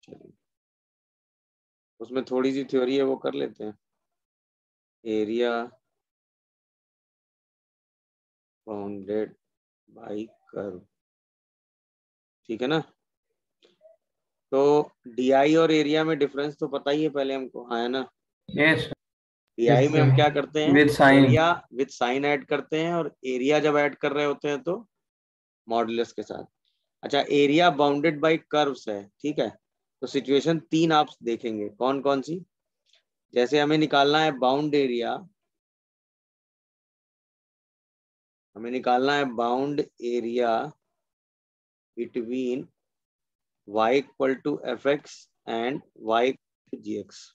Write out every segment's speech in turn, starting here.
चलिए, उसमें थोड़ी सी थ्योरी है वो कर लेते हैं। एरिया बाउंडेड बाई कर्व, ठीक है ना। तो डीआई और एरिया में डिफरेंस तो पता ही है पहले हमको, हाँ है ना। यस डीआई में हम क्या करते हैं, with sine. Area with sine add करते हैं, और एरिया जब ऐड कर रहे होते हैं तो मॉडुलस के साथ। अच्छा, एरिया बाउंडेड बाय कर्व्स है, ठीक है। तो सिचुएशन 3 आप देखेंगे, कौन कौन सी। जैसे हमें निकालना है बाउंड एरिया, हमें निकालना है bound area between y equal to f x and y to g x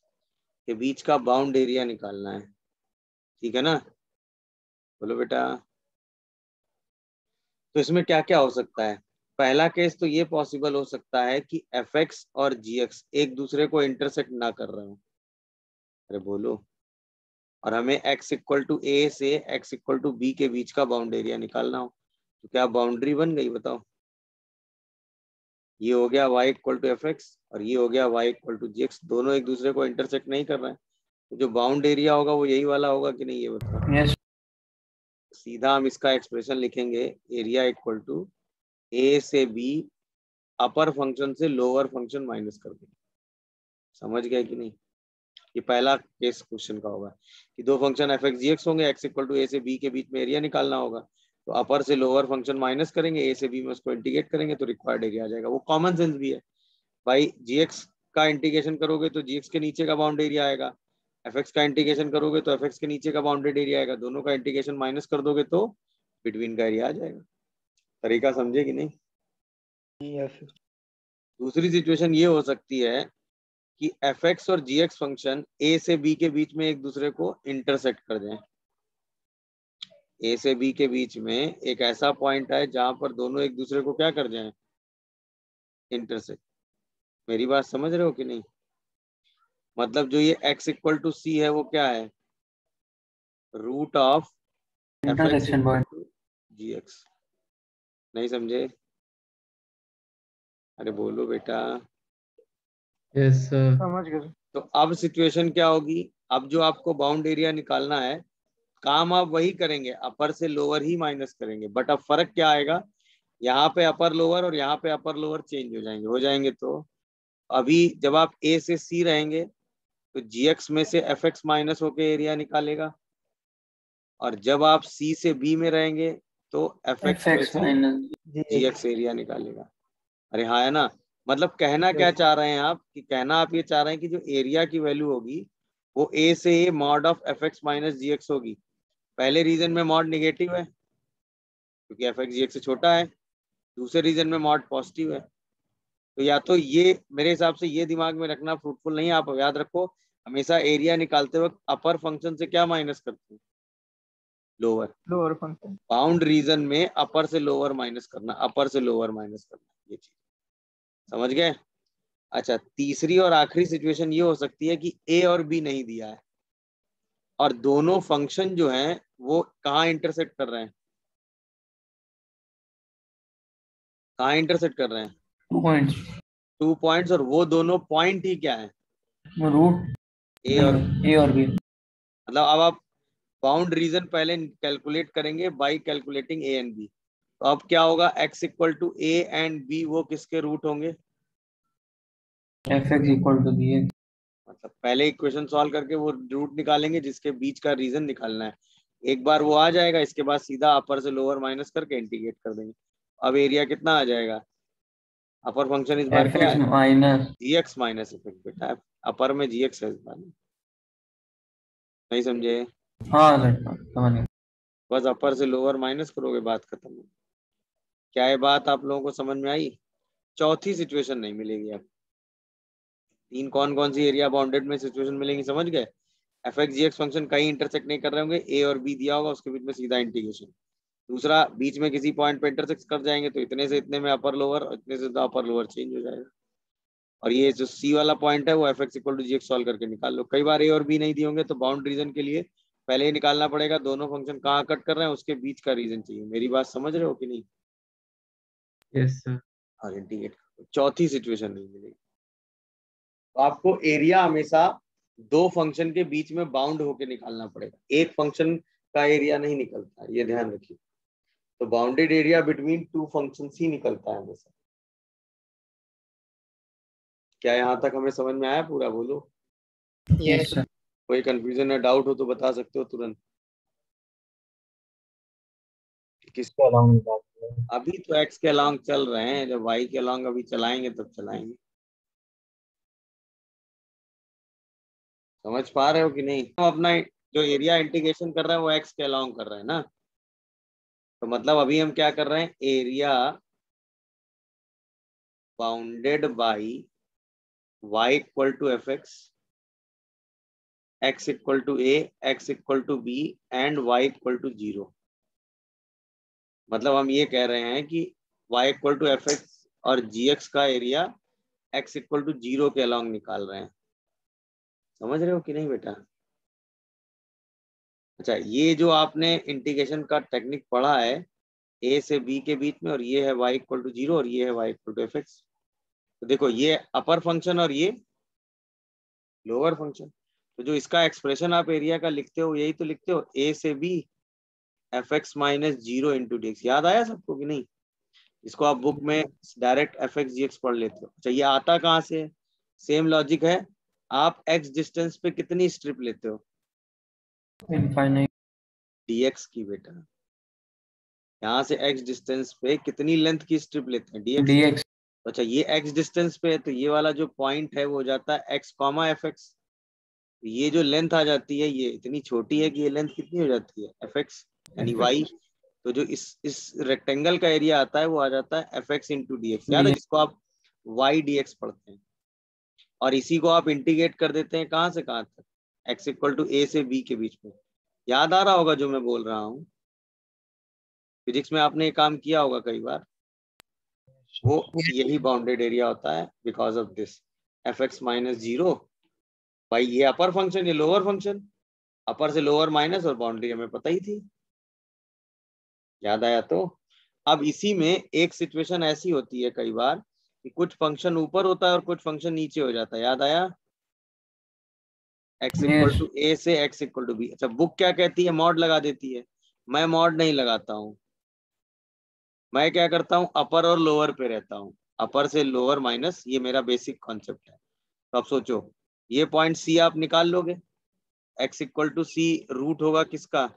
के बीच का बाउंड एरिया निकालना है, ठीक है ना। बोलो बेटा। तो इसमें क्या क्या हो सकता है। पहला केस तो ये पॉसिबल हो सकता है कि एफ एक्स और जी एक्स एक दूसरे को इंटरसेक्ट ना कर रहे हो। अरे बोलो। और हमें x इक्वल टू ए से x इक्वल टू बी के बीच का बाउंड एरिया निकालना हो, तो क्या बाउंड्री बन गई बताओ। ये हो गया y equal to f x और ये हो गया y equal to g x, दोनों एक दूसरे को इंटरसेक्ट नहीं कर रहे हैं। तो जो बाउंड एरिया होगा वो यही वाला होगा कि नहीं, ये बताओ। यस सीधा हम इसका एक्सप्रेशन लिखेंगे, एरिया इक्वल टू ए से बी अपर फंक्शन से लोअर फंक्शन माइनस कर देंगे। समझ गए कि नहीं। ये पहला केस क्वेश्चन का होगा कि दो फंक्शन एफ एक्स जी एक्स होंगे, एक्स इक्वल टू ए से बी के बीच में एरिया निकालना होगा। तो अपर से लोअर फंक्शन माइनस करेंगे, ए से बी में उसको इंटीग्रेट करेंगे तो रिक्वायर्ड एरिया आ जाएगा। वो कॉमन सेंस भी है भाई। जी एक्स का इंटीग्रेशन करोगे तो जी एक्स के नीचे का बाउंड एरिया आएगा, एफ एक्स का इंटीग्रेशन करोगे तो एफ एक्स के नीचे का बाउंडेड एरिया आएगा, दोनों का इंटीग्रेशन माइनस कर दोगे तो बिटवीन का एरिया आ जाएगा। तरीका समझे कि नहीं। यस दूसरी सिचुएशन ये हो सकती है कि एफ एक्स और जी एक्स फंक्शन ए से बी के बीच में एक दूसरे को इंटरसेक्ट कर जाए। ए से बी के बीच में एक ऐसा पॉइंट है जहां पर दोनों एक दूसरे को क्या कर जाए, इंटरसेक्ट। मेरी बात समझ रहे हो कि नहीं। मतलब जो ये x इक्वल टू सी है वो क्या है, root of f x intersection equal point. To g x. नहीं समझे। अरे बोलो बेटा। यस समझ गए। तो अब सिचुएशन क्या होगी, अब जो आपको बाउंड एरिया निकालना है, काम आप वही करेंगे, अपर से लोअर ही माइनस करेंगे, बट अब फर्क क्या आएगा, यहाँ पे अपर लोअर और यहाँ पे अपर लोअर चेंज हो जाएंगे। तो अभी जब आप ए से सी रहेंगे तो जी एक्स में से एफ एक्स माइनस होके एरिया निकालेगा, और जब आप सी से बी में रहेंगे तो एफ एफ एक्स में एक्स से माइनस जी एक्स एरिया निकालेगा। अरे हाँ है ना। मतलब कहना क्या चाह रहे हैं आप, कि कहना आप ये चाह रहे हैं कि जो एरिया की वैल्यू होगी वो ए से a mod of f x minus g x होगी। पहले रीजन में मॉड निगेटिव है क्योंकि एफ एक्स जी एक्स से छोटा है, दूसरे रीजन में मॉड पॉजिटिव है। तो या तो ये मेरे हिसाब से ये दिमाग में रखना फ्रूटफुल नहीं है। आप याद रखो, हमेशा एरिया निकालते वक्त अपर फंक्शन से क्या माइनस करते हैं, lower. Lower function. Bound region में अपर से लोअर माइनस करना, अपर से लोअर माइनस करना, ये चीज समझ गए। अच्छा, तीसरी और आखिरी सिचुएशन ये हो सकती है कि ए और बी नहीं दिया है और दोनों फंक्शन जो हैं वो कहाँ इंटरसेक्ट कर रहे हैं, कहाँ इंटरसेक्ट कर रहे हैं, 2 पॉइंट्स। 2 पॉइंट्स, और वो दोनों पॉइंट ही क्या है, रूट ए और बी। ए और बी। मतलब अब आप बाउंड रीजन पहले कैलकुलेट करेंगे by calculating a and b. तो अब क्या होगा, x equal to a and b वो किसके रूट होंगे, f x equal to b. मतलब पहले इक्वेशन सॉल्व करके वो रूट निकालेंगे जिसके बीच का रीजन निकालना है। एक बार वो आ जाएगा, इसके बाद सीधा अपर से लोअर माइनस करके इंटीग्रेट कर देंगे। अब एरिया कितना आ जाएगा, अपर फंक्शन इस बार एफ क्या एक्स है, minus. G x minus effect बेटा, अपर में जी एक्स है इस बार। नहीं समझे। हाँ सर समझ गया। बस अपर से लोअर माइनस करोगे, बात खत्म। क्या ये बात आप लोगों को समझ में आई। चौथी सिचुएशन नहीं मिलेगी अब। तीन कौन कौन सी एरिया बाउंडेड में सिचुएशन मिलेंगी, समझ गए। एफ एक्स जी एक्स फंक्शन कहीं इंटरसेक्ट नहीं कर रहे होंगे, ए और बी दिया होगा उसके बीच में सीधा इंटीग्रेशन। दूसरा, बीच में किसी पॉइंट पे इंटरसेक्ट कर जाएंगे तो इतने से इतने में अपर लोअर, इतने से अपर लोअर चेंज हो जाएगा। और ये जो सी वाला पॉइंट है वो f x equal to g x solve करके निकाल लो। कई बार ए और बी नहीं दिए होंगे तो बाउंड रीजन के लिए पहले ही निकालना पड़ेगा दोनों फंक्शन कहाँ कट कर रहे हैं, उसके बीच का रीजन चाहिए। मेरी बात समझ रहे हो कि नहीं। Yes sir. और इंटीग्रेट, चौथी सिचुएशन नहीं मिलेगी। तो आपको एरिया हमेशा दो फंक्शन के बीच में बाउंड होके निकालना पड़ेगा, एक फंक्शन का एरिया नहीं निकलता, ये ध्यान रखिए। तो bounded area between two functions ही निकलता है हमेशा। क्या यहाँ तक हमें समझ में आया पूरा? बोलो। Yes sir. कोई कंफ्यूजन या डाउट हो तो बता सकते हो तुरंत। किसके अलाउंग? अभी तो एक्स के अलाउंग चल रहे हैं, जब वाई के अलाउंग अभी चलाएंगे तब चलाएंगे। समझ पा रहे हो कि नहीं? हम अपना जो एरिया इंटीग्रेशन कर रहे हैं वो एक्स के अलाउंग कर रहे हैं ना, तो मतलब अभी हम क्या कर रहे हैं, area bounded by y equal to f x equal to a, x equal to b and y equal to 0। मतलब हम ये कह रहे हैं कि y इक्वल टू एफ और gx का एरिया x इक्वल टू 0 के अलाउंग निकाल रहे हैं। समझ रहे हो कि नहीं बेटा? अच्छा, ये जो आपने इंटीग्रेशन का टेक्निक पढ़ा है a से b के बीच में, और ये है y इक्वल टू 0 और ये है y इक्वल टू एफ। तो देखो, ये अपर फंक्शन और ये लोअर फंक्शन। तो जो इसका एक्सप्रेशन आप एरिया का लिखते हो, यही तो लिखते हो, a से b F x minus 0 into D x. याद आया सबको कि नहीं? इसको आप बुक में डायरेक्ट एफ एक्स जी एक्स पढ़ लेते हो। अच्छा, ये आता कहाँ से है? सेम लॉजिक है, आप x डिस्टेंस पे कितनी स्ट्रिप लेते हो? इनफाइनाइट dx की बेटा। यहाँ से x डिस्टेंस पे कितनी लेंथ की स्ट्रिप लेते हैं? dx। dx। अच्छा, ये x डिस्टेंस पे है, तो ये वाला जो पॉइंट है वो हो जाता है x कॉमा एफ एक्स। ये जो लेंथ आ जाती है ये इतनी छोटी है कि ये लेंथ कितनी हो जाती है? एफ एक्स यानी y। तो जो इस रेक्टेंगल का एरिया आता है वो आ जाता है F x into D x. याद है, जिसको आप वाई डी एक्स पढ़ते हैं, और इसी को आप इंटीग्रेट कर देते हैं कहाँ से कहाँ तक? एक्स इक्वल टू ए से बी के बीच में। याद आ रहा होगा जो मैं बोल रहा हूँ, फिजिक्स में आपने ये काम किया होगा कई बार। वो यही बाउंडेड एरिया होता है because of this F x minus 0। भाई ये अपर फंक्शन, ये लोअर फंक्शन, अपर से लोअर माइनस, और बाउंड्री हमें पता ही थी। याद आया? तो अब इसी में एक सिचुएशन ऐसी होती है कई बार कि कुछ फंक्शन ऊपर होता है और कुछ फंक्शन नीचे हो जाता है। याद आया? x equal yes. टू ए से x इक्वल टू बी। अच्छा, बुक क्या कहती है? मॉड लगा देती है। मैं मॉड नहीं लगाता हूँ, मैं क्या करता हूँ, अपर और लोअर पे रहता हूँ। अपर से लोअर माइनस, ये मेरा बेसिक कॉन्सेप्ट है। तो अब सोचो, ये पॉइंट सी आप निकाल लोगे, x equal to c root होगा किसका?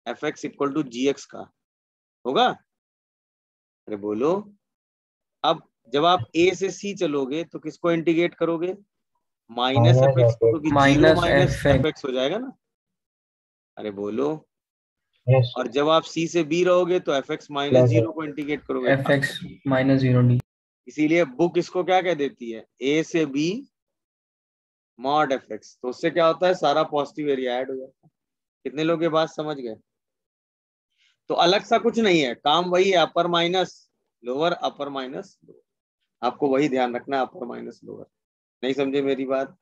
F x equal to g x का होगा। अरे बोलो। अब जब आप ए से सी चलोगे तो किसको इंटीग्रेट करोगे? माइनस एफ एक्स को, क्योंकि zero minus minus F F x. X हो जाएगा ना। अरे बोलो। और जब आप सी से बी रहोगे तो एफ एक्स माइनस 0 को इंटीग्रेट करोगे। F x minus 0 D. इसीलिए बुक इसको क्या कह देती है? ए से बी मॉड एफ एक्स। तो उससे क्या होता है, सारा पॉजिटिव एरिया ऐड हो जाता है। कितने लोग ये बात समझ गए? तो अलग सा कुछ नहीं है, काम वही है, अपर माइनस लोअर, अपर माइनस लोअर। आपको वही ध्यान रखना है, अपर माइनस लोअर। नहीं समझे मेरी बात?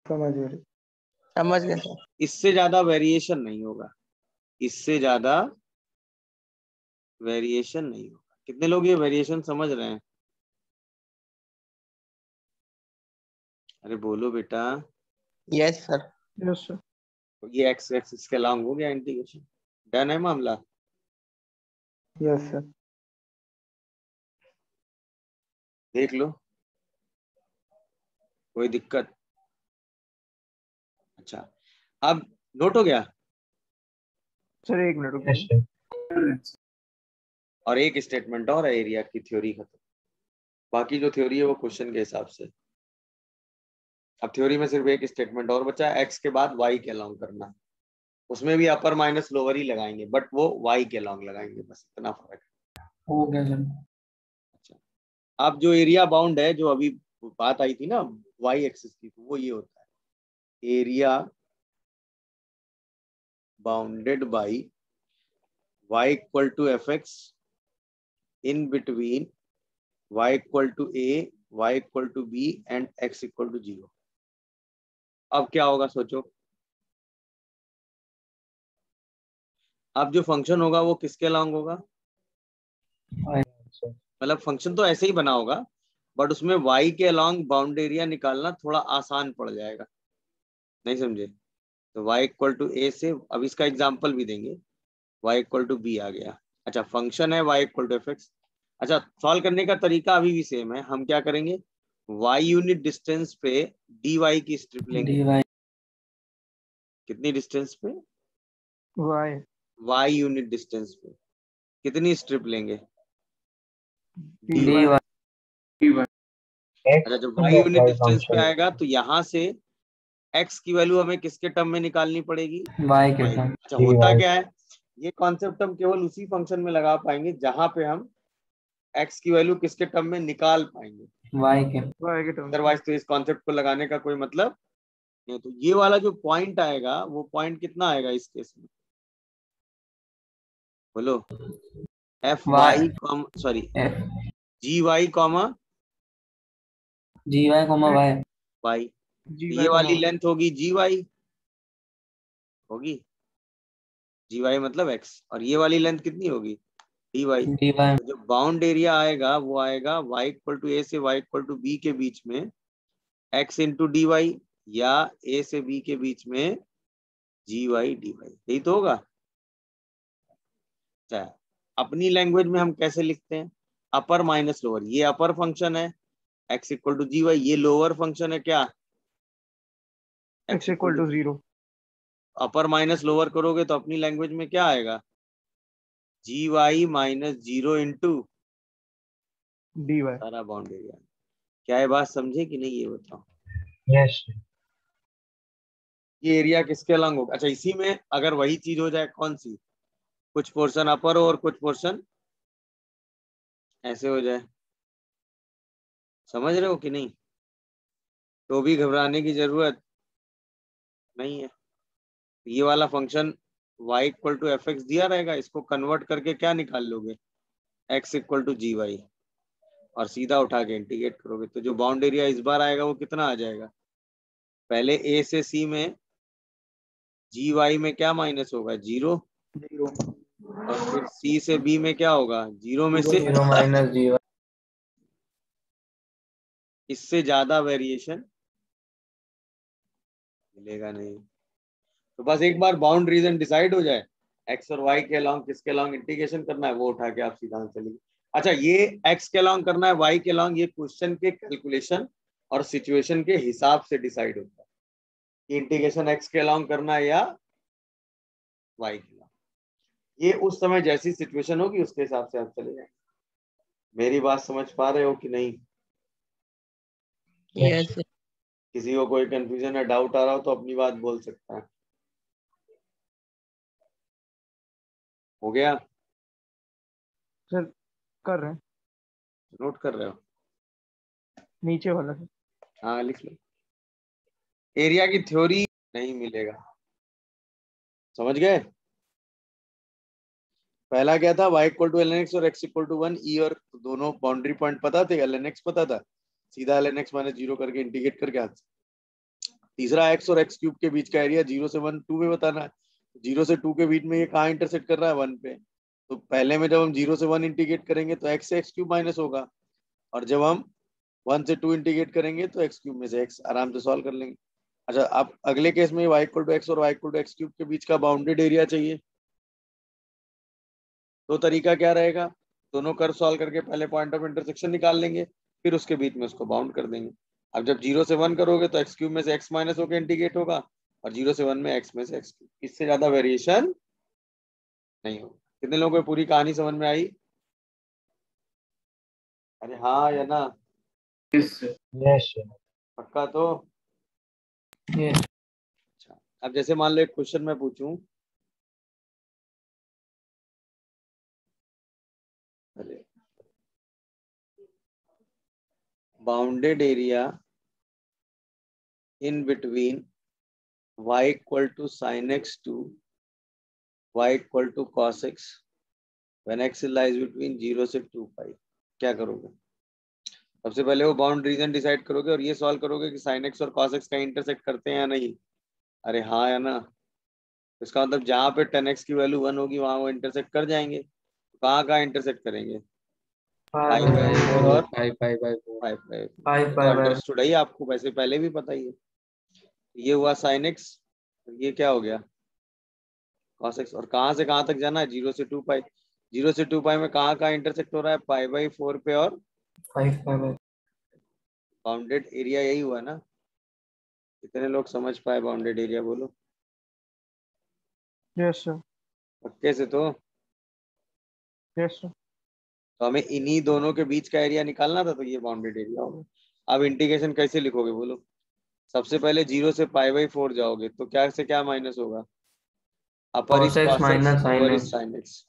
समझ गए, समझ गए सर। इससे ज्यादा वेरिएशन नहीं होगा, इससे ज्यादा वेरिएशन नहीं होगा। कितने लोग ये वेरिएशन समझ रहे हैं? अरे बोलो बेटा। Yes sir. Yes sir. तो ये एक्स एक्सिस के अलॉन्ग हो गया इंटीग्रेशन, डन है मामला। Yes sir. देख लो, कोई दिक्कत? अच्छा, अब नोट हो गया। सर एक मिनट रुकिए। और एक स्टेटमेंट और है, एरिया की थ्योरी खत्म। बाकी जो थ्योरी है वो क्वेश्चन के हिसाब से। अब थ्योरी में सिर्फ एक स्टेटमेंट और बचा है, एक्स के बाद वाई के अलॉन्ग करना। उसमें भी अपर माइनस लोअर ही लगाएंगे, बट वो वाई के अलॉन्ग लगाएंगे, बस इतना फर्क है। हो गया सर। अच्छा, अब जो एरिया बाउंड है, जो अभी बात आई थी ना वाई एक्सिस की, तो वो ये होता है, area bounded by y equal to f x in between y equal to a, y equal to b and x equal to 0। अब क्या होगा सोचो? अब जो फंक्शन होगा वो किसके अलॉन्ग होगा? मतलब फंक्शन तो ऐसे ही बना होगा, बट उसमें y के अलोंग बाउंड एरिया निकालना थोड़ा आसान पड़ जाएगा, नहीं समझे? तो y इक्वल टू ए से, अब इसका एग्जाम्पल भी देंगे, y इक्वल टू बी आ गया। अच्छा फंक्शन है y equal to f x. अच्छा सॉल्व करने का तरीका अभी भी सेम है, हम क्या करेंगे, y यूनिट डिस्टेंस पे dy की स्ट्रिप लेंगे। dy कितनी डिस्टेंस पे? y y यूनिट डिस्टेंस पे कितनी स्ट्रिप लेंगे? dy dy अच्छा जब y यूनिट डिस्टेंस पे आएगा तो यहाँ से x की वैल्यू हमें किसके टर्म में निकालनी पड़ेगी? y के y। टर्म अच्छा होता क्या है, ये कॉन्सेप्ट हम केवल उसी फंक्शन में लगा पाएंगे जहां पे हम x की वैल्यू किसके टर्म में निकाल पाएंगे, y के टर्म। अदरवाइज तो इस कॉन्सेप्ट को लगाने का कोई मतलब नहीं। तो ये वाला जो पॉइंट आएगा वो पॉइंट कितना आएगा इस केस में, बोलो? F y comma sorry f g y comma gy y y. gy ये वाली लेंथ होगी जी वाई, होगी जी वाई मतलब x, और ये वाली लेंथ कितनी होगी? D y. dy जो बाउंड एरिया आएगा वो आएगा y इक्वल टू ए से y इक्वल टू बी के बीच में x इंटू डी वाई, या a से b के बीच में जी वाई डी वाई, यही तो होगा। अच्छा अपनी लैंग्वेज में हम कैसे लिखते हैं, अपर माइनस लोअर, ये अपर फंक्शन है x equal to g y, ये लोअर फंक्शन है क्या, x equal to 0 upper minus lower करोगे तो अपनी लैंग्वेज में क्या आएगा, g y minus 0 into dy। सारा बाउंड एरिया। क्या ये बात समझे कि नहीं ये बताओ? yes ये एरिया किसके अलॉन्ग होगा? अच्छा इसी में अगर वही चीज हो जाए, कौन सी, कुछ पोर्शन अपर हो और कुछ पोर्शन ऐसे हो जाए, समझ रहे हो कि नहीं? तो भी घबराने की जरूरत नहीं है। ये वाला function y equal to f x दिया रहेगा, इसको कन्वर्ट करके क्या निकाल लोगे, x equal to g y, और सीधा उठा के इंटीग्रेट करोगे तो जो बाउंड एरिया इस बार आएगा वो कितना आ जाएगा, पहले a से c में जी वाई में क्या माइनस होगा, 0, 0 और फिर c से b में क्या होगा, 0 में से 0 minus dy इससे ज्यादा वेरिएशन मिलेगा नहीं। तो बस एक बार बाउंड रीजन डिसाइड हो जाए, एक्स और वाई के अलोंग किसके अलोंग इंटीग्रेशन करना है, वो उठा के आप सीधा आंसर लिखिए। अच्छा ये एक्स के अलोंग करना है, वाई के अलोंग, ये क्वेश्चन के कैलकुलेशन और सिचुएशन के हिसाब से डिसाइड होता है कि इंटीग्रेशन एक्स के अलोंग करना है या वाई के अलोंग। ये उस समय जैसी सिचुएशन होगी उसके हिसाब से आप चले जाएंगे। मेरी बात समझ पा रहे हो कि नहीं? यस किसी को कोई कंफ्यूजन या डाउट आ रहा हो तो अपनी बात बोल सकता है। हो गया? सर कर रहे हैं नोट कर रहे हो? नीचे वाला सर। हाँ लिख लो। एरिया की थ्योरी नहीं मिलेगा, समझ गए? पहला क्या था, y equal to l n x और x इक्वल टू 1 ई, और दोनों बाउंड्री पॉइंट पता थे, एल एन एक्स पता था, सीधा एल एन एक्स माइनस 0 करके इंटीग्रेट करके आता। तीसरा x और x क्यूब के बीच का एरिया 0 से 1 2 में बताना है, 0 से 2 के बीच में ये कहाँ इंटरसेक्ट कर रहा है, 1 पे। तो पहले में जब हम 0 से 1 इंटीग्रेट करेंगे तो x से x क्यूब माइनस होगा, और जब हम 1 से 2 इंटीग्रेट करेंगे तो x क्यूब में से x, आराम से सॉल्व कर लेंगे। अच्छा अब अगले केस में y इक्वल टू एक्स और y equal to x cube के बीच का बाउंडेड एरिया चाहिए। तो तरीका क्या रहेगा, दोनों कर्व सॉल्व करके पहले पॉइंट ऑफ इंटरसेक्शन निकाल लेंगे, फिर उसके बीच में उसको बाउंड कर देंगे। अब जब 0 से 1 करोगे तो एक्स क्यूब में से x माइनस होकर इंटीग्रेट होगा, और 0 से 1 में x में से x क्यूब, इससे ज्यादा वेरिएशन नहीं होगा। कितने लोगों को पूरी कहानी समझ में आई? अरे हाँ या ना? yes पक्का तो? yes अच्छा अब जैसे मान लो एक क्वेश्चन मैं पूछूं, अरे bounded area in between y equal to sin x to y equal to cos x when x lies between 0 से 2 पाई, क्या करोगे? सबसे पहले वो बाउंड रीजन डिसाइड करोगे और ये सॉल्व करोगे कि sin x और cos x का इंटरसेक्ट करते हैं या नहीं। अरे हाँ या ना? इसका मतलब जहां पे tan x की वैल्यू 1 होगी वहां वो इंटरसेक्ट कर जाएंगे, तो कहाँ कहाँ इंटरसेक्ट करेंगे, 5 बाई 4 और 5 5 बाई 4 5 बाई 5 तो 5 बाई अंडरस्टूड है, आपको वैसे पहले भी पता ही है। ये हुआ साइन एक्स, ये क्या हो गया कॉस एक्स। और कहाँ से कहाँ तक जाना है, 0 से 2 पाई। 0 से 2 पाई में कहाँ कहाँ इंटरसेक्ट हो रहा है, पाई बाई 4 पे और 5 5 बाई बाउंडेड एरिया यही हुआ ना। कितने लोग समझ पाए बाउंडेड एरिया, बोलो। Yes sir. पक्के से तो यस सर। तो हमें इन्हीं दोनों के बीच का एरिया निकालना था, तो ये बाउंडेड एरिया होगा। अब इंटीग्रेशन कैसे लिखोगे बोलो। सबसे पहले 0 से पाई बाई 4 जाओगे तो क्या से क्या माइनस होगा, upper is cos x cos x, minus lower sin is x sin x।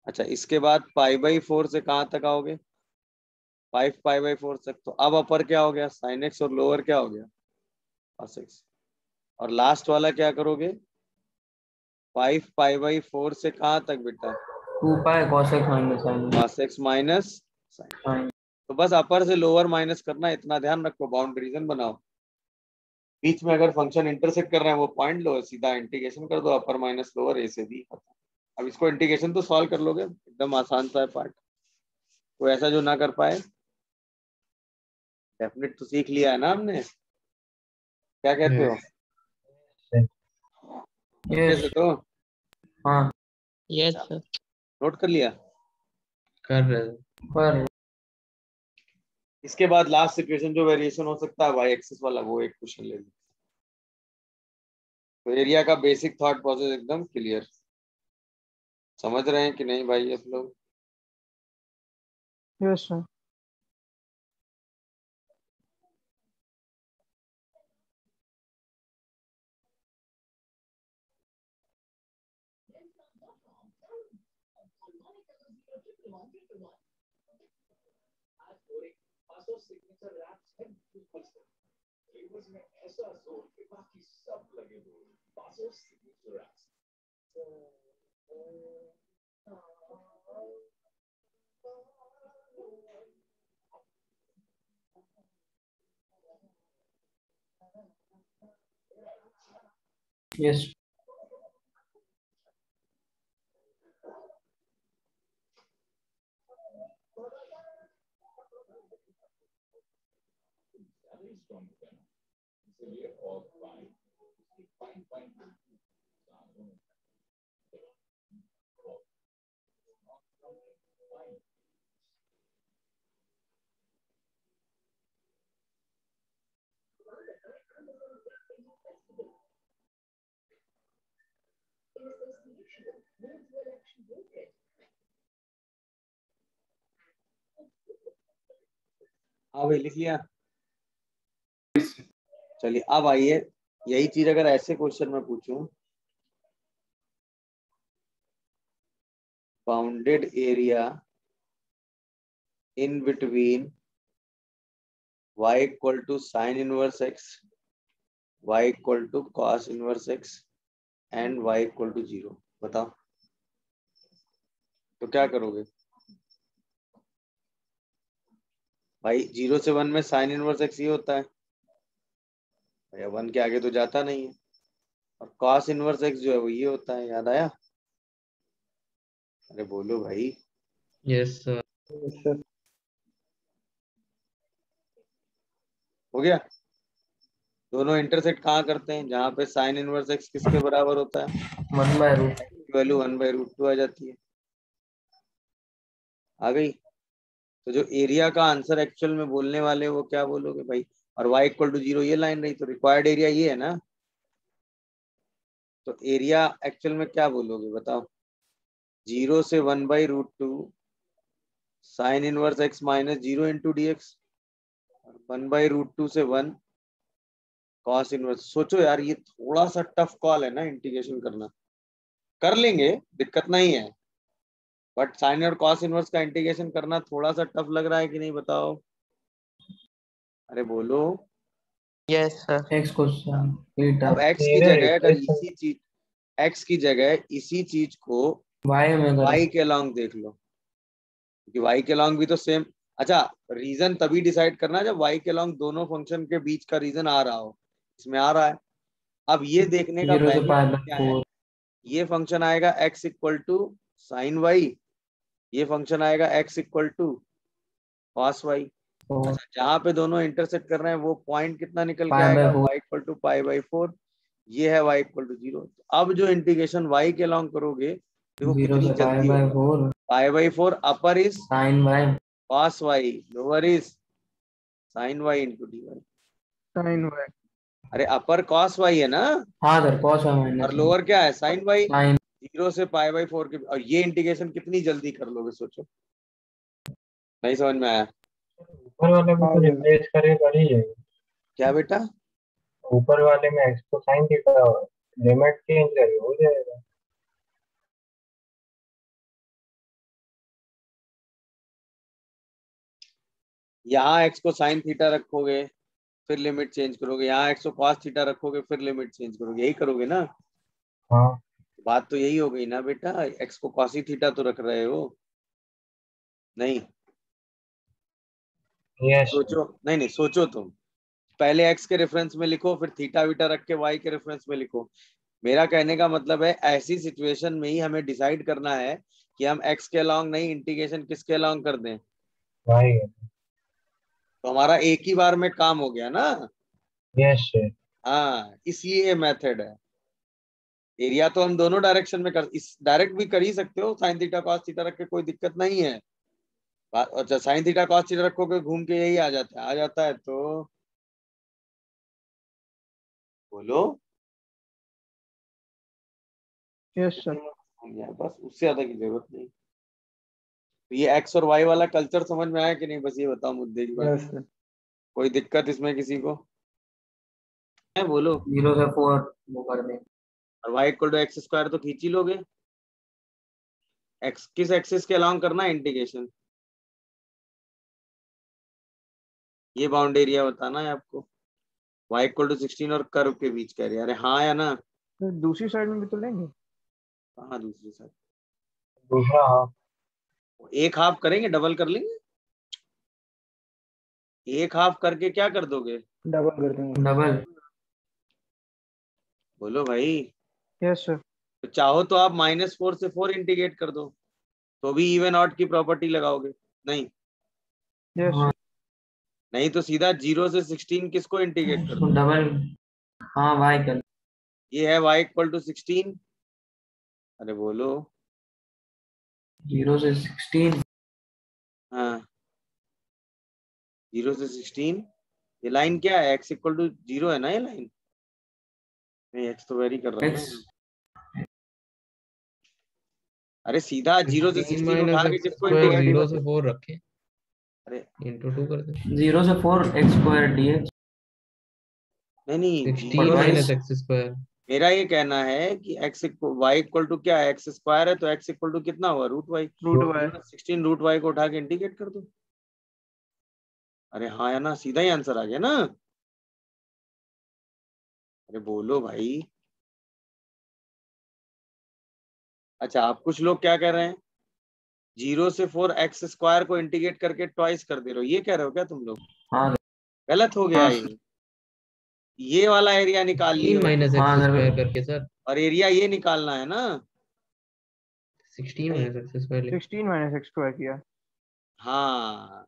अच्छा, इसके बाद पाई बाई 4 से कहाँ तक आओगे, 5 पाई बाई 4 तक। तो अब अपर क्या हो गया sin x और लोअर क्या हो गया cos x। और लास्ट वाला क्या करोगे, 5 पाई बाई 4 से कहाँ तक बेटा, 2 पाई cos x minus sin cos x minus sin। x तो बस अपर से लोअर माइनस करना है, इतना ध्यान रखो। बाउंड्रीजन बनाओ, बीच में अगर फंक्शन इंटरसेक्ट कर रहे हैं वो पॉइंट लो, सीधा इंटीग्रेशन कर दो, अपर माइनस लोअर ए से बी। अब इसको इंटीग्रेशन तो सॉल्व कर लोगे, एकदम आसान सा है पार्ट। कोई ऐसा जो ना कर पाए, डेफिनेट तो सीख लिया है ना हमने, क्या कहते हो। yes कैसे तो हाँ यस सर। नोट कर लिया। कर रहे पर इसके बाद लास्ट इक्वेशन जो वेरिएशन हो सकता है वाई एक्सिस वाला, वो एक क्वेश्चन ले लो। तो एरिया का बेसिक थॉट प्रोसेस एकदम क्लियर, समझ रहे हैं कि नहीं भाई आप लोग। Yes sir. yes हाँ भाई लिख लिया। चलिए अब आइए, यही चीज अगर ऐसे क्वेश्चन में पूछूं, bounded area in between y equal to sine inverse x, y equal to cos inverse x and y equal to 0, बताओ तो क्या करोगे भाई। 0 से 1 में साइन इनवर्स x ये होता है भैया, 1 के आगे तो जाता नहीं है। और कॉस इनवर्स x जो है वो ये होता है, याद आया। अरे बोलो भाई। yes sir sir. हो गया। दोनों इंटरसेक्ट कहाँ करते हैं, जहां पे साइन इनवर्स x किसके बराबर होता है, 1 बाय रूट वैल्यू 1/√2 आ जाती है। आ गई। तो जो एरिया का आंसर एक्चुअल में बोलने वाले वो क्या बोलोगे भाई। और y इक्वल टू 0 ये लाइन रही, तो रिक्वायर्ड एरिया ये है ना। तो एरिया एक्चुअल में क्या बोलोगे बताओ, 0 से 1/√2 sign inverse x minus 0 into D x, 1/√2 से 1 कॉस इनवर्स। सोचो यार, ये थोड़ा सा टफ कॉल है ना इंटीग्रेशन करना, कर लेंगे दिक्कत नहीं है, बट साइन और कॉस इनवर्स का इंटीग्रेशन करना थोड़ा सा टफ लग रहा है कि नहीं बताओ। अरे बोलो। Yes sir. x क्वेश्चन अब x की जगह अगर इसी चीज, x की जगह इसी चीज को y में कर y के अलॉन्ग देख लो, क्योंकि y के अलॉन्ग भी तो सेम। अच्छा, रीजन तभी डिसाइड करना जब y के अलॉन्ग दोनों फंक्शन के बीच का रीजन आ रहा हो। इसमें आ रहा है। अब ये देखने का 0 से बेनिफिट पाई बाय क्या है, 4 ये फंक्शन आएगा x equal to sine y, ये फंक्शन आएगा x equal to cos y। और अच्छा, जहाँ पे दोनों इंटरसेक्ट कर रहे हैं वो पॉइंट कितना निकल के पाई आएगा, by 4 y equal to pi by 4। ये है y इक्वल टू 0। अब जो इंटीग्रेशन y के अलॉन्ग करोगे देखो 0 कितनी से पाई जल्दी बाय होगा। 4 pi by 4 upper is sine by cos y, lower is sin y into dy। Sine y। अरे अपर cos y है ना, हाँ सर cos y और माइनस लोअर क्या है sin y। साइन 0 से पाई बाई 4 के, और ये इंटीग्रेशन कितनी जल्दी कर लोगे सोचो। नहीं समझ में आया ऊपर वाले में तो रिप्लेस करे कर ही जाएगा। क्या बेटा? ऊपर वाले में x को साइन थीटा लिमिट चेंज करे हो जाएगा। यहाँ x को sin थीटा रखोगे फिर लिमिट चेंज करोगे, यहाँ x को cos थीटा रखोगे फिर लिमिट चेंज करोगे, यही करोगे ना। हाँ बात तो यही हो गई ना बेटा, x को cos थीटा तो रख रहे हो। नहीं यस सोचो, नहीं नहीं सोचो तुम। पहले x के रेफरेंस में लिखो फिर थीटा वीटा रख के y के रेफरेंस में लिखो। मेरा कहने का मतलब है ऐसी सिचुएशन में ही हमें डिसाइड करना है कि हम x के अलॉन्ग नहीं इंटीग्रेशन किसके अलॉन्ग कर दें। भाई तो हमारा एक ही बार में काम हो गया ना। यस सर हाँ, इसलिए ये मेथड है। एरिया तो हम दोनों डायरेक्शन में कर, इस डायरेक्ट भी कर ही सकते हो, साइन थीटा कॉस थीटा रख के कोई दिक्कत नहीं है। अच्छा साइन थीटा कॉस थीटा रखोगे घूम के यही आ जाता है, आ जाता है तो बोलो। Yes sir. बस उससे ज्यादा की जरूरत नहीं। तो ये एक्स और वाई वाला कल्चर समझ में आया कि नहीं, बस ये बताओ मुद्दे की बात। Yes sir. कोई दिक्कत इसमें किसी को है बोलो। 0 से 4 वो कर दें। और y equal to x square तो खींच ही लोगे। एक्स किस एक्सिस के अलॉन्ग करना है इंटीग्रेशन, ये बाउंड एरिया बताना है आपको। वाई इक्वल टू 16 और कर्व के बीच कह रहे हैं, अरे हाँ या ना। तो दूसरी साइड में भी तो लेंगे। हाँ दूसरी साइड, दूसरा हाफ एक हाफ करेंगे डबल कर लेंगे। एक हाफ करके क्या कर दोगे, डबल कर देंगे। डबल बोलो भाई। Yes sir. तो चाहो तो आप -4 से 4 इंटीग्रेट कर दो तो भी इवन ऑड की प्रॉपर्टी लगाओगे। नहीं यस हाँ सर। नहीं तो सीधा 0 से 16 किसको इंटीग्रेट कर दो। डबल हाँ y कर ये है y इक्वल टू 16। अरे बोलो। 0 से 16 हाँ 0 से 16, ये लाइन क्या है, x इक्वल टू 0 है ना ये लाइन। नहीं x तो वेरी कर रहा है x ना। अरे सीधा 0 से 16 16 उठा माइनस के एक्स किसको स्क्वायर इंटीग्रेट 0 कर से दो। 4 रखें अरे इंटू 2 कर दें 0 से 4 x स्क्वायर dx नहीं नहीं 16 0 माइनस से, एक्स स्क्वायर मेरा ये कहना है कि x y इक्वल टू क्या है, एक्स स्क्वायर है तो x इक्वल टू कितना हुआ √y। Root Y. 16 √y को उठा के इंटीग्रेट कर दो। अरे हाँ या ना, सीधा ही आंसर आ गया ना। अरे बोलो भाई। अच्छा आप कुछ लोग क्या कह रहे हैं, 0 से 4 एक्स स्क्वायर को इंटीग्रेट करके ट्वाइस कर दे रहे हो, ये कह रहे हो क्या तुम लोग। हाँ गलत हो गया हाँ ये वाला एरिया निकाल 16 लियो। माइनस हाँ एक्स सर स्क्वायर करके सर और एरिया ये निकालना है ना। 16 नहीं minus x square 16 minus x square किया। हाँ,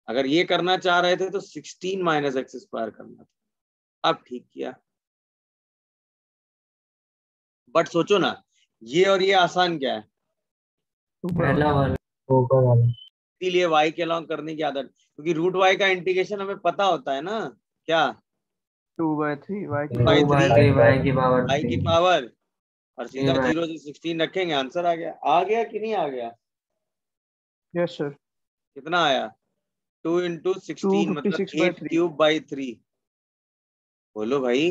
अगर ये करना चाह रहे थे तो 16 माइनस एक्स स्क्वायर करना था। अब ठीक किया। बट सोचो ना, ये और ये आसान क्या है, पहला वाला ऊपर वाला इसीलिए y के अलॉन्ग करने की आदत, क्योंकि √y का इंटीग्रेशन हमें पता होता है ना क्या, 2/3 वाई की 2 बाई बाई 3 3 y की पावर y की 3 पावर, और a सीधा बाय 0 से 16 रखेंगे, आंसर आ गया कि नहीं आ गया। Yes sir. कितना आया, 2 इंटू 16 मतलब 256/3। 8³ 3। बोलो भाई,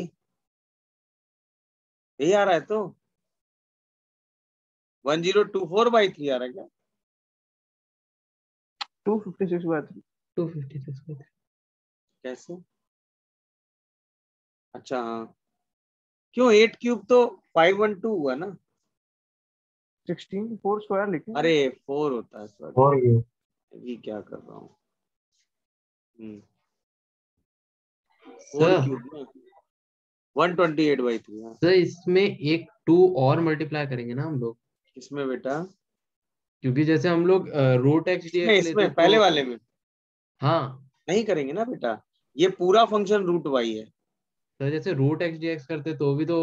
यही आ रहा है तो 1024/3 आ रहा है क्या। 256/3। 256 कैसे, अच्छा हाँ, क्यों 8³ तो 512 हुआ ना। 16 4 स्क्वायर लिखे। अरे 4 होता है, सॉरी और ये अभी क्या कर रहा हूँ। 4 सर क्यूब ना 128/3। हाँ सर इसमें एक 2 और मल्टीप्लाई करेंगे ना हम लोग किसमें बेटा, क्योंकि जैसे हम लोग रूट एक्स डी एक्स इसमें लेते पहले तो वाले में हाँ, नहीं करेंगे ना बेटा, ये पूरा फंक्शन रूट वाई है। तो जैसे रूट एक्स डी एक्स करते तो भी तो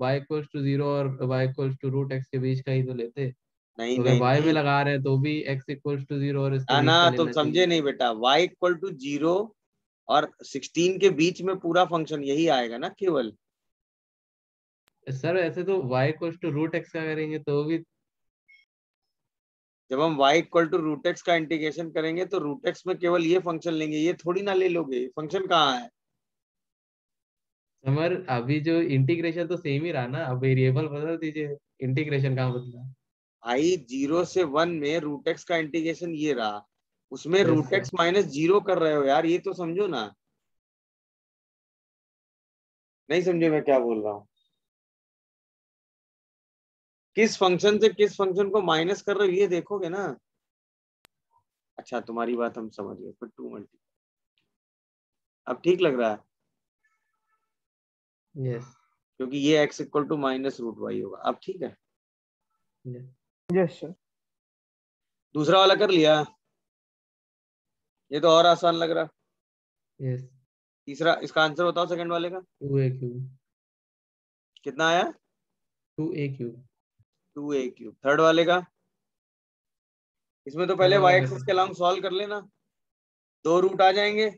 y इक्वल्स टू 0 और y equals to root x के बीच का ही तो लेते। नहीं तो अगर नहीं y में नहीं, लगा रहे हैं तो भी x इक्वल्स टू 0 और इसके ना बीच का ना, तुम लेना समझे चाहिए। नहीं बेटा, y इक्वल टू 0 और 16 के बीच में पूरा फंक्शन यही आएगा ना केवल। सर ऐसे तो y equals to root x का करेंगे तो भी जब हम y equal to root x का इंटीग्रेशन करेंगे तो रूट एक्स में केवल ये फंक्शन लेंगे, ये थोड़ी ना ले लोगे, फंक्शन कहाँ है। समर अभी जो इंटीग्रेशन तो सेम ही रहा ना, अब वेरिएबल बदल दीजिए, इंटीग्रेशन कहाँ बदला। आई 0 से 1 में रूट एक्स का इंटीग्रेशन ये रहा, उसमें yes root sir. X minus 0 कर रहे हो यार, ये तो समझो ना। नहीं समझे मैं क्या बोल रहा हूँ, किस फंक्शन से किस फंक्शन को माइनस कर रहे हो ये देखोगे ना। अच्छा तुम्हारी बात हम समझ गए, फिर 2 अब ठीक लग रहा है, यस क्योंकि ये x equal to minus root y होगा, अब ठीक है। Yes sir. दूसरा वाला कर लिया, ये तो और आसान लग रहा। यस तीसरा, इसका आंसर बताओ सेकंड वाले का 2a³ कितना आया। 2a³। 2a³। थर्ड वाले का, इसमें तो थर्ड पहले वाला y कर एक्सिस के अलांग सॉल्व कर लेना, 2 रूट आ जाएंगे।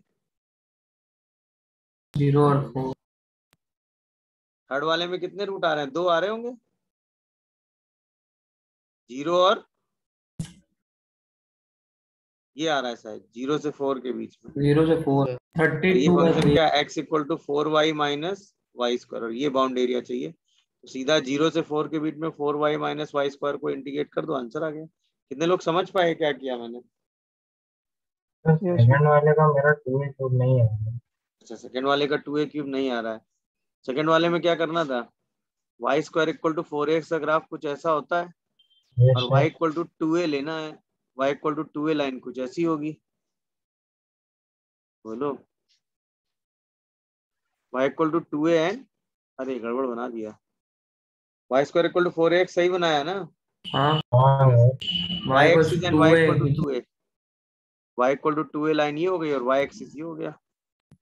0 और 4। थर्ड वाले में कितने रूट आ रहे हैं, 2 आ रहे होंगे, 0 और ये आ रहा है शायद 0 से 4 के बीच में। 0 से 4 और ये 32/3। फंक्शन क्या, x equal to 4y minus y square, और ये बाउंड एरिया चाहिए, तो सीधा 0 से 4 के बीच में 4y माइनस वाई स्क्वायर को इंटीग्रेट कर दो, आंसर आ गया। कितने लोग समझ पाए क्या किया मैंने। यस सेकंड वाले का मेरा 2 नहीं है। अच्छा सेकंड वाले का 2a³ नहीं आ रहा है, सेकंड वाले में क्या करना था, Y square equal to 4x का ग्राफ कुछ ऐसा होता है, और y इक्वल टू 2a लेना है, y equal to 2a line कुछ ऐसी होगी, बोलो। y equal to 2a and, अरे गड़बड़ बना दिया, y square equal to 4x सही बनाया ना, हाँ, हाँ y y equals axis to and y 2a equal to 2a, y equal to 2a line ये हो गई और y एक्सिस ये हो गया।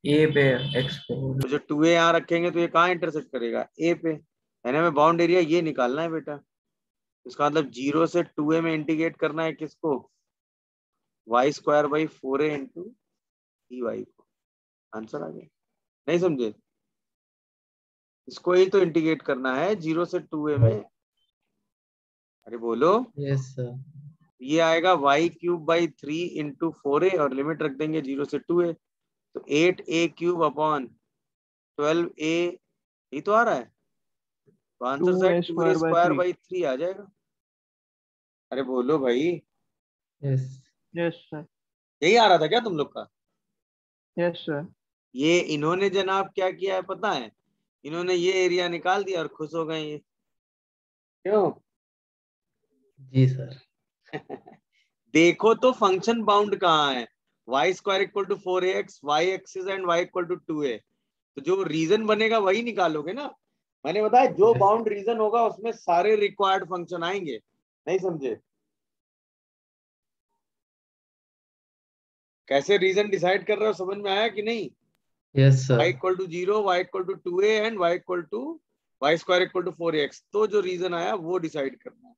a पे x पे। तो जो 2a यहाँ रखेंगे तो ये कहाँ इंटरसेक्ट करेगा, a पे, यानी हमें बाउंड एरिया ये निकालना है बेटा। इसका मतलब 0 से 2a में इंटीग्रेट करना है किसको, y square by 4a into d y को, आंसर आ गया। नहीं समझे, इसको ही तो इंटीग्रेट करना है 0 से 2a में, अरे बोलो। Yes sir. ये आएगा y³ बाई 3 इंटू 4a और लिमिट रख देंगे 0 से 2a, तो 8a³ अपॉन 12a, यही तो आ रहा है, तो आंसर शायद 2a 2a square by square 3। By 3 आ जाएगा। अरे बोलो भाई, यस यस सर। यही आ रहा था क्या तुम लोग का। Yes sir. ये इन्होंने जनाब क्या किया है पता है, इन्होंने ये एरिया निकाल दिया और खुश हो गए ये, क्यों। जी सर। देखो तो फंक्शन बाउंड कहाँ है, y square equal to 4ax, y axis and y equal to 2a, तो जो रीजन बनेगा वही निकालोगे ना। मैंने बताया जो यस बाउंड रीजन होगा उसमें सारे रिक्वायर्ड फंक्शन आएंगे, नहीं समझे। कैसे रीजन डिसाइड कर रहे हो, समझ में आया कि नहीं। Yes y sir. Equal to 0, y equal to 2a and y equal to y square equal to 4ax, तो जो रीजन आया वो डिसाइड करना है।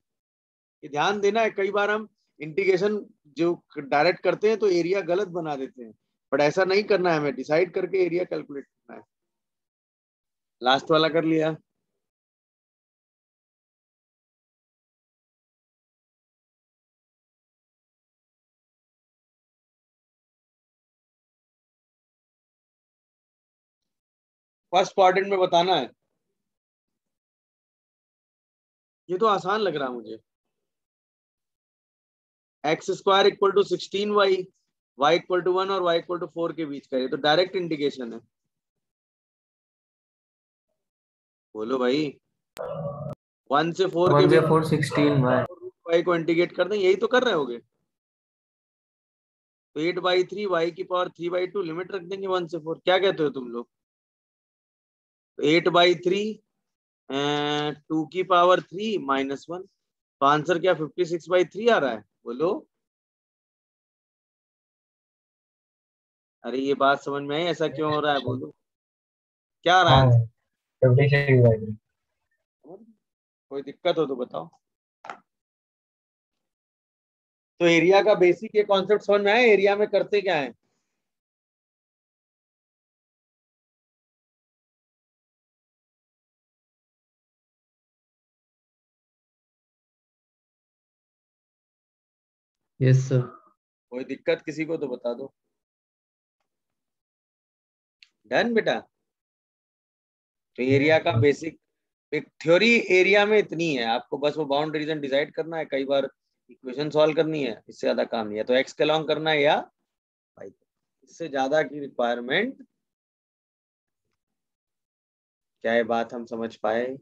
ये ध्यान देना है, कई बार हम इंटीग्रेशन जो डायरेक्ट करते हैं तो एरिया गलत बना देते हैं, बट ऐसा नहीं करना है, हमें डिसाइड करके एरिया कैलकुलेट करना है। लास्ट वाला कर लिया, फर्स्ट क्वाड्रेंट में बताना है, ये तो आसान लग रहा है मुझे। X square equal to 16y, y equal to 1 और y इक्वल टू 4 के बीच का, ये तो डायरेक्ट इंटीग्रेशन है, बोलो भाई। 1 से 4 के 1 से बीच 4 16y। y को इंटीग्रेट कर दें, यही तो कर रहे होगे, तो 8/3 y की पावर 3/2 लिमिट रख देंगे 1 से 4, क्या कहते हो तुम लोग। तो 8/3 2 की पावर 3 -1, तो आंसर क्या 56/3 आ रहा है। बोलो। अरे ये बात समझ में आई, ऐसा क्यों हो रहा है, बोलो क्या आ रहा है हाँ आंसर? 56 कोई दिक्कत हो तो बताओ। तो एरिया का बेसिक ये कॉन्सेप्ट समझ में आया, एरिया में करते क्या है? Yes sir. कोई दिक्कत किसी को तो बता दो। डन बेटा। तो एरिया का बेसिक एक थ्योरी एरिया में इतनी है, आपको बस वो बाउंड रीजन डिसाइड करना है, कई बार इक्वेशन सॉल्व करनी है, इससे ज्यादा काम नहीं है। तो एक्स के लॉन्ग करना है या वाई, इससे ज्यादा की रिक्वायरमेंट। क्या ये बात हम समझ पाए?